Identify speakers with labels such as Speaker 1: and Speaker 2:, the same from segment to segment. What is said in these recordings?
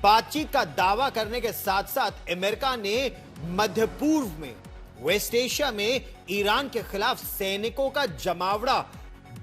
Speaker 1: बातचीत का दावा करने के साथ साथ अमेरिका ने मध्य पूर्व में, वेस्ट एशिया में ईरान के खिलाफ सैनिकों का जमावड़ा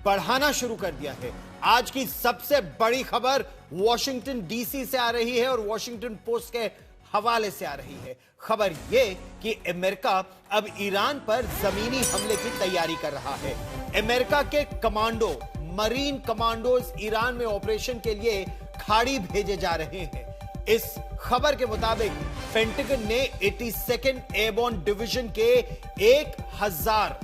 Speaker 1: बढ़ाना शुरू कर दिया है। आज की सबसे बड़ी खबर वॉशिंगटन डीसी से आ रही है और वॉशिंगटन पोस्ट के हवाले से आ रही है। खबर यह कि अमेरिका अब ईरान पर जमीनी हमले की तैयारी कर रहा है। अमेरिका के कमांडो, मरीन कमांडोज ईरान में ऑपरेशन के लिए खाड़ी भेजे जा रहे हैं। इस खबर के मुताबिक पेंटागन ने 82nd एयरबोर्न डिवीजन के 1000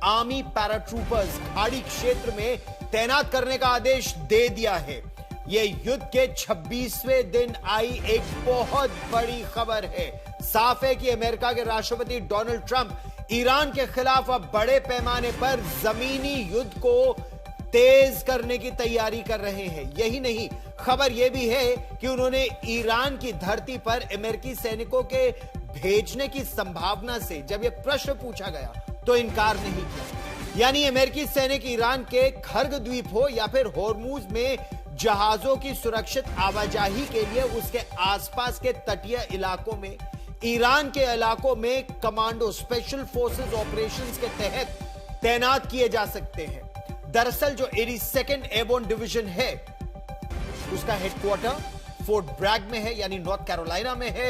Speaker 1: आर्मी पैराट्रूपर्स खाड़ी क्षेत्र में तैनात करने का आदेश दे दिया है। यह युद्ध के 26वें दिन आई एक बहुत बड़ी खबर है। साफ है कि अमेरिका के राष्ट्रपति डोनाल्ड ट्रंप ईरान के खिलाफ अब बड़े पैमाने पर जमीनी युद्ध को तेज करने की तैयारी कर रहे हैं। यही नहीं, खबर यह भी है कि उन्होंने ईरान की धरती पर अमेरिकी सैनिकों के भेजने की संभावना से जब यह प्रश्न पूछा गया तो इनकार नहीं किया। यानी अमेरिकी सैनिक ईरान के खर्ग द्वीप हो या फिर होर्मुज में जहाजों की सुरक्षित आवाजाही के लिए उसके आसपास के तटीय इलाकों में, ईरान के इलाकों में कमांडो स्पेशल फोर्सेस ऑपरेशंस के तहत तैनात किए जा सकते हैं। दरअसल जो 82nd एयरबोर्न डिवीजन है उसका हेडक्वार्टर फोर्ट ब्रैग में है, यानी नॉर्थ कैरोलिना में है।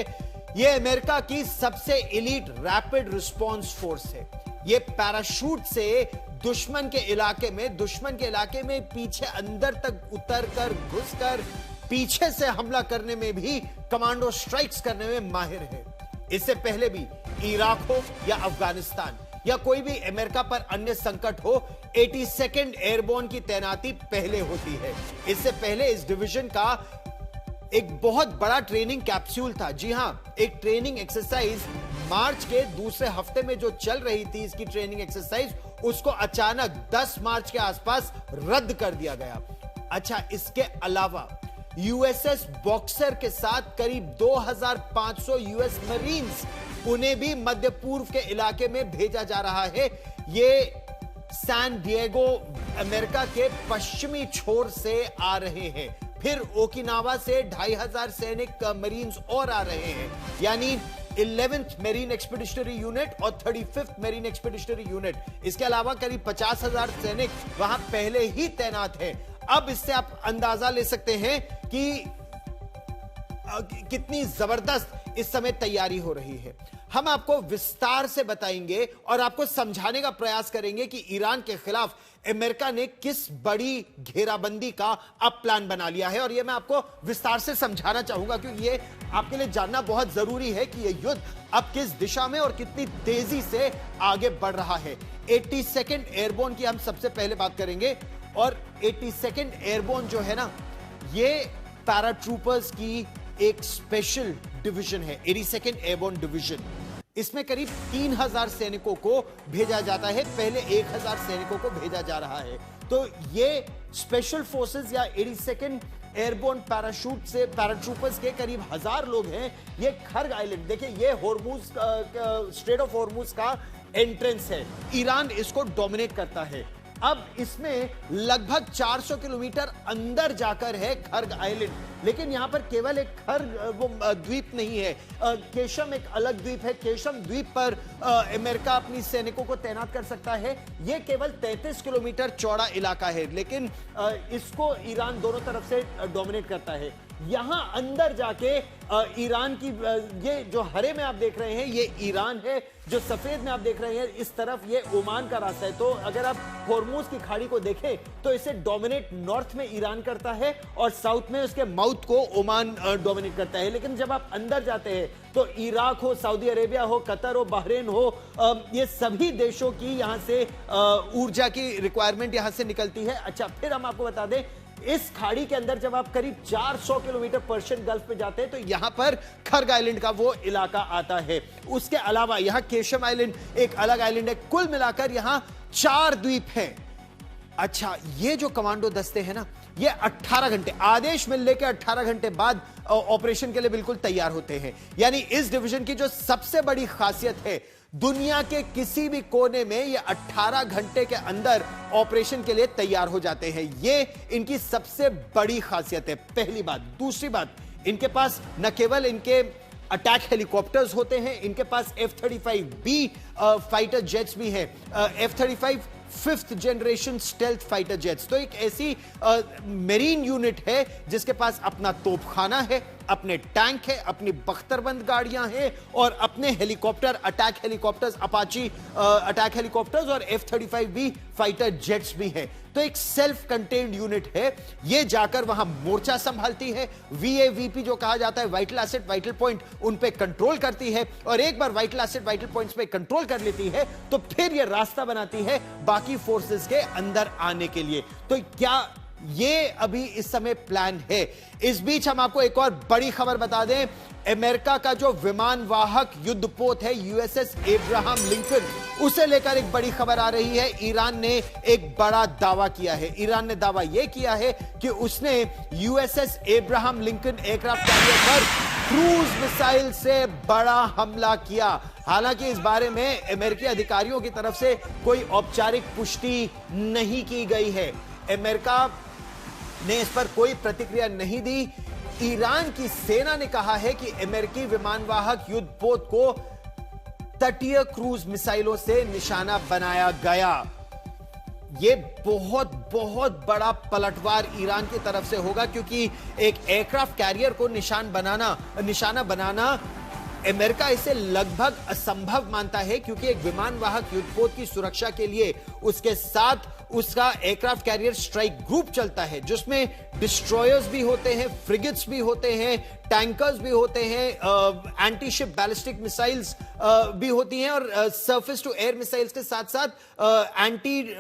Speaker 1: यह अमेरिका की सबसे एलीट रैपिड रिस्पांस फोर्स है। यह पैराशूट से दुश्मन के इलाके में पीछे अंदर तक उतरकर, घुसकर, पीछे से हमला करने में भी, कमांडो स्ट्राइक्स करने में माहिर है। इससे पहले भी इराक हो या अफगानिस्तान या कोई भी अमेरिका पर अन्य संकट हो, 82nd एयरबोर्न की तैनाती पहले होती है। इससे पहले इस डिवीजन का एक बहुत बड़ा ट्रेनिंग कैप्सूल था। जी हां, एक ट्रेनिंग एक्सरसाइज मार्च के दूसरे हफ्ते में जो चल रही थी, इसकी ट्रेनिंग एक्सरसाइज, उसको अचानक 10 मार्च के आसपास रद्द कर दिया गया। अच्छा, इसके अलावा यूएसएस बॉक्सर के साथ करीब 2500 यूएस मरीन्स, उन्हें भी मध्य पूर्व के इलाके में भेजा जा रहा है। यह सैन डिएगो अमेरिका के पश्चिमी छोर से आ रहे हैं। फिर ओकिनावा से 2500 सैनिक मरीन्स और आ रहे हैं, यानी 11th मेरीन एक्सपीडिशनरी यूनिट और 35th मेरीन एक्सपीडिशनरी यूनिट। इसके अलावा करीब 50,000 सैनिक वहां पहले ही तैनात हैं। अब इससे आप अंदाजा ले सकते हैं कि कितनी जबरदस्त इस समय तैयारी हो रही है। हम आपको विस्तार से बताएंगे और आपको समझाने का प्रयास करेंगे कि ईरान के खिलाफ अमेरिका ने किस बड़ी घेराबंदी का अब प्लान बना लिया है, और यह मैं आपको विस्तार से समझाना चाहूंगा क्योंकि यह आपके लिए जानना बहुत जरूरी है कि यह युद्ध अब किस दिशा में और कितनी तेजी से आगे बढ़ रहा है। 82nd एयरबोर्न की हम सबसे पहले बात करेंगे, और 82nd एयरबोर्न जो है ना, यह पैराट्रूपर्स की एक स्पेशल डिवीजन है, 82nd एयरबोर्न डिवीजन। इसमें करीब 3000 सैनिकों को भेजा जाता है, पहले 1000 सैनिकों को भेजा जा रहा है। तो ये स्पेशल फोर्सेस या 82nd एयरबोर्न पैराट्रूपर्स के करीब 1000 लोग हैं। ये खर्ग आइलैंड, देखिए, ये होर्मुज, स्ट्रेट ऑफ होर्मुज का एंट्रेंस है। ईरान इसको डोमिनेट करता है। अब इसमें लगभग 400 किलोमीटर अंदर जाकर है खर्ग आइलैंड, लेकिन यहां पर केवल एक खर्ग वो द्वीप नहीं है, केशम एक अलग द्वीप है। केशम द्वीप पर अमेरिका अपनी सैनिकों को तैनात कर सकता है। यह केवल 33 किलोमीटर चौड़ा इलाका है, लेकिन इसको ईरान दोनों तरफ से डोमिनेट करता है। यहां अंदर जाके ईरान की, ये जो हरे में आप देख रहे हैं ये ईरान है, जो सफेद में आप देख रहे हैं इस तरफ ये ओमान का रास्ता है। तो अगर आप होर्मुज की खाड़ी को देखें तो इसे डोमिनेट नॉर्थ में ईरान करता है और साउथ में उसके माउथ को ओमान डोमिनेट करता है। लेकिन जब आप अंदर जाते हैं तो इराक हो, सऊदी अरेबिया हो, कतर हो, बहरीन हो, ये सभी देशों की यहां से ऊर्जा की रिक्वायरमेंट यहां से निकलती है। अच्छा, फिर हम आपको बता दें, इस खाड़ी के अंदर जब आप करीब 400 किलोमीटर पर्शियन गल्फ पे जाते हैं तो यहां पर खर्ग आइलैंड का वो इलाका आता है। उसके अलावा यहां केशम आइलैंड एक अलग आइलैंड है। कुल मिलाकर यहां 4 द्वीप हैं। अच्छा, ये जो कमांडो दस्ते हैं ना, ये 18 घंटे, आदेश मिलने के 18 घंटे बाद ऑपरेशन के लिए बिल्कुल तैयार होते हैं। यानी इस डिवीजन की जो सबसे बड़ी खासियत है, दुनिया के किसी भी कोने में ये 18 घंटे के अंदर ऑपरेशन के लिए तैयार हो जाते हैं। ये इनकी सबसे बड़ी खासियत है, पहली बात। दूसरी बात, इनके पास न केवल इनके अटैक हेलीकॉप्टर्स होते हैं, इनके पास F-35B फाइटर जेट्स भी हैं, F-35 5th generation stealth fighter jets. तो एक ऐसी मेरीन यूनिट है जिसके पास अपना तोपखाना है, अपने टैंक है, अपनी बख्तरबंद गाड़ियां हैं और अपने helicopter, attack helicopters, Apache attack helicopters और F-35B फाइटर जेट्स भी हैं। तो एक सेल्फ कंटेन्ड यूनिट है, ये जाकर वहां मोर्चा संभालती है, VAVP जो कहा जाता है, वाइटल एसेट वाइटल पॉइंट, उन पे कंट्रोल करती है और एक बार वाइटल एसेट वाइटल पॉइंट्स पे कंट्रोल कर लेती है तो फिर ये रास्ता बनाती है बाकी फोर्सेस के अंदर आने के लिए। तो क्या ये अभी इस समय प्लान है? इस बीच हम आपको एक और बड़ी खबर बता दें, अमेरिका का जो विमान वाहक युद्धपोत है USS एब्राहम लिंकन, उसे लेकर एक बड़ी खबर आ रही है। ईरान ने एक बड़ा दावा किया है। ईरान ने दावा यह किया है कि उसने USS Abraham Lincoln aircraft carrier पर क्रूज मिसाइल से बड़ा हमला किया। हालांकि इस बारे में अमेरिकी अधिकारियों की तरफ से कोई औपचारिक पुष्टि नहीं की गई है। अमेरिका ने इस पर कोई प्रतिक्रिया नहीं दी। ईरान की सेना ने कहा है कि अमेरिकी विमानवाहक युद्धपोत को तटीय क्रूज मिसाइलों से निशाना बनाया गया। यह बहुत बहुत बड़ा पलटवार ईरान की तरफ से होगा, क्योंकि एक एयरक्राफ्ट कैरियर को निशाना बनाना अमेरिका इसे लगभग असंभव मानता है, क्योंकि एक विमानवाहक युद्धपोत की सुरक्षा के लिए उसके साथ उसका एयरक्राफ्ट कैरियर स्ट्राइक ग्रुप चलता है, जिसमें डिस्ट्रॉयर्स भी होते हैं, फ्रिगेट्स भी होते हैं, टैंकर्स भी होते हैं, एंटी शिप बैलिस्टिक मिसाइल्स भी होती हैं और सरफेस टू एयर मिसाइल्स के साथ साथ एंटी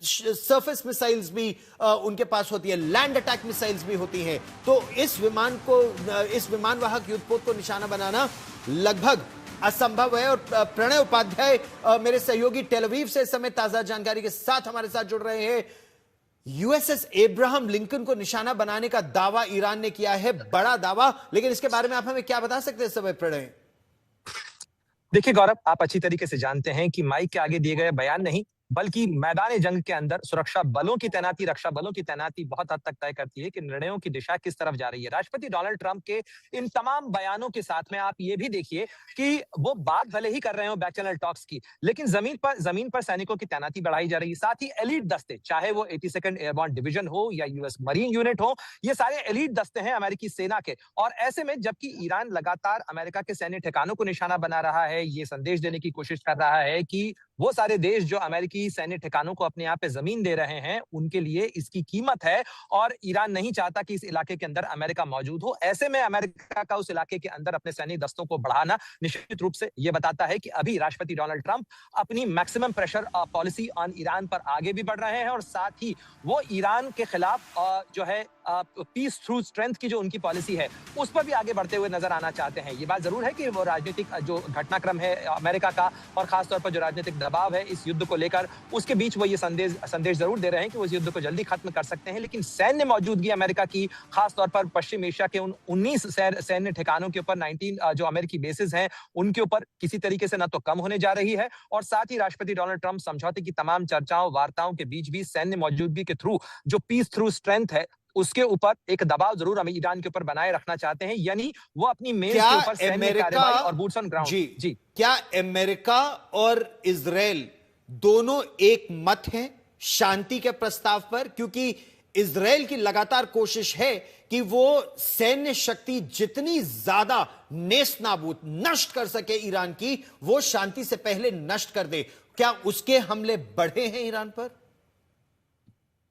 Speaker 1: सरफेस मिसाइल्स भी उनके पास होती है, लैंड अटैक मिसाइल्स भी होती हैं। तो इस विमानवाहक युद्धपोत को निशाना बनाना लगभग असंभव है। और प्रणय उपाध्याय मेरे सहयोगी टेल अवीव से इस समय ताजा जानकारी के साथ हमारे साथ जुड़ रहे हैं। USS एब्राहम लिंकन को निशाना बनाने का दावा ईरान ने किया है, बड़ा दावा, लेकिन इसके बारे में आप हमें क्या बता सकते हैं इस समय प्रणय?
Speaker 2: देखिए गौरव, आप अच्छी तरीके से जानते हैं कि माइक के आगे दिए गए बयान नहीं, बल्कि मैदान जंग के अंदर सुरक्षा बलों की तैनाती, रक्षा बलों की तैनाती बहुत हद तक तय करती है कि निर्णयों की दिशा किस तरफ जा रही है। राष्ट्रपति डोनाल्ड ट्रंप के इन तमाम बयानों के साथ में आप ये भी देखिए कि वो बात भले ही कर रहे हो बैक चैनल टॉक्स की, लेकिन जमीन पर सैनिकों की तैनाती बढ़ाई जा रही है। साथ ही एलीट दस्ते, चाहे वो 82nd एयरबोर्न डिवीजन हो या US मरीन यूनिट हो, ये सारे एलीट दस्ते हैं अमेरिकी सेना के। और ऐसे में जबकि ईरान लगातार अमेरिका के सैन्य ठिकानों को निशाना बना रहा है, ये संदेश देने की कोशिश कर रहा है कि वो सारे देश जो अमेरिकी सैन्य ठिकानों को अपने आप पे जमीन दे रहे हैं, उनके लिए इसकी कीमत है और ईरान नहीं चाहता कि इस इलाके के अंदर अमेरिका मौजूद हो। ऐसे में अमेरिका का उस इलाके के अंदर अपने सैनिक दस्तों को बढ़ाना निश्चित रूप से यह बताता है कि अभी राष्ट्रपति डोनाल्ड ट्रंप अपनी maximum pressure policy on Iran पर आगे भी बढ़ रहे हैं और साथ ही वो ईरान के खिलाफ जो है पीस थ्रू स्ट्रेंथ की जो उनकी पॉलिसी है, उस पर भी आगे बढ़ते हुए नजर आना चाहते हैं। ये बात जरूर है कि वो राजनीतिक जो घटनाक्रम है अमेरिका का और खासतौर पर जो राजनीतिक दबाव है इस युद्ध को लेकर, उसके बीच वो ये संदेश जरूर दे रहे हैं कि वो इस युद्ध को जल्दी खत्म कर सकते हैं। लेकिन सैन्य मौजूदगी अमेरिका की, खासतौर पर पश्चिम एशिया के उन 19 सैन्य ठिकानों के ऊपर 19 जो अमेरिकी बेसिस हैं, उनके ऊपर किसी तरीके से ना तो कम होने जा रही है और साथ ही राष्ट्रपति डोनाल्ड ट्रंप समझौते की तमाम चर्चाओं वार्ताओं के बीच भी सैन्य मौजूदगी के थ्रू जो पीस थ्रू स्ट्रेंथ है, उसके ऊपर एक दबाव जरूर हमें ईरान के ऊपर बनाए रखना चाहते हैं। यानी वो अपनी मेन के ऊपर सैन्य कार्रवाई और बूट्स ऑन ग्राउंड।
Speaker 1: जी, क्या अमेरिका और इजराइल दोनों एक मत हैं शांति के प्रस्ताव पर? क्योंकि इजराइल की लगातार कोशिश है कि वो सैन्य शक्ति जितनी ज्यादा नेस्त नाबूद नष्ट कर सके ईरान की, वो शांति से पहले नष्ट कर दे। क्या उसके हमले बढ़े हैं ईरान पर?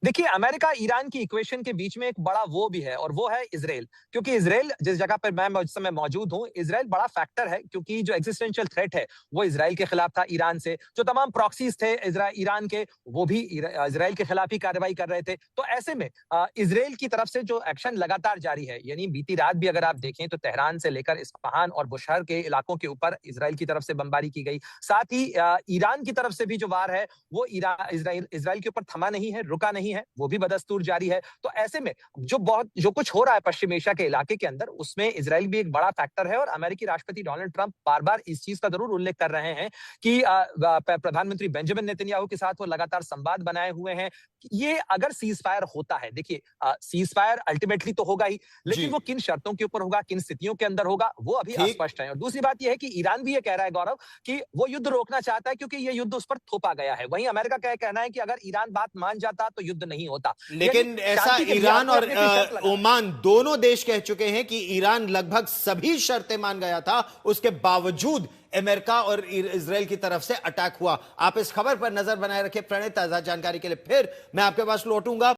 Speaker 2: देखिए, अमेरिका ईरान की इक्वेशन के बीच में एक बड़ा वो भी है और वो है इजराइल। क्योंकि इजराइल जिस जगह पर मैं इस समय मौजूद हूं, इजराइल बड़ा फैक्टर है, क्योंकि जो एग्जिस्टेंशियल थ्रेट है वो इजराइल के खिलाफ था ईरान से। जो तमाम प्रॉक्सीज थे ईरान के, वो भी इजराइल के खिलाफ ही कार्रवाई कर रहे थे। तो ऐसे में इजराइल की तरफ से जो एक्शन लगातार जारी है, यानी बीती रात भी अगर आप देखें तो तेहरान से लेकर इस्फहान और बुशहर के इलाकों के ऊपर इजराइल की तरफ से बमबारी की गई। साथ ही ईरान की तरफ से भी जो वार है वो इजराइल के ऊपर थमा नहीं है, रुका नहीं नहीं है, वो भी बदस्तूर जारी है। तो ऐसे में जो कुछ हो रहा है पश्चिम एशिया के इलाके के अंदर, उसमें इजराइल भी एक बड़ा फैक्टर है और अमेरिकी राष्ट्रपति डोनाल्ड ट्रंप बार-बार इस चीज का जरूर उल्लेख कर रहे हैं कि प्रधानमंत्री बेंजामिन नेतन्याहू के साथ वो लगातार संवाद बनाए हुए हैं। ये अगर सीज फायर होता है, देखिए सीज फायर अल्टीमेटली तो होगा ही,
Speaker 1: जी।
Speaker 2: लेकिन वो किन शर्तों के ऊपर होगा, किन स्थितियों के अंदर होगा, वो अभी
Speaker 1: ठीक।
Speaker 2: अस्पष्ट है। और दूसरी बात यह है कि ईरान भी ये कह रहा है गौरव कि वो युद्ध रोकना चाहता है क्योंकि ये युद्ध उस पर थोपा गया है। वहीं अमेरिका का कहना है कि अगर ईरान बात मान जाता तो युद्ध नहीं होता।
Speaker 1: लेकिन
Speaker 2: यानी
Speaker 1: ऐसा
Speaker 2: शांति के
Speaker 1: ईरान
Speaker 2: मियाद
Speaker 1: और
Speaker 2: में अपने पे शर्त लगा।
Speaker 1: ओमान दोनों देश कह चुके हैं कि ईरान लगभग सभी शर्तें मान गया था, उसके बावजूद अमेरिका और इजराइल की तरफ से अटैक हुआ। आप इस खबर पर नजर बनाए रखें प्रणय, ताजा जानकारी के लिए फिर मैं आपके पास लौटूंगा।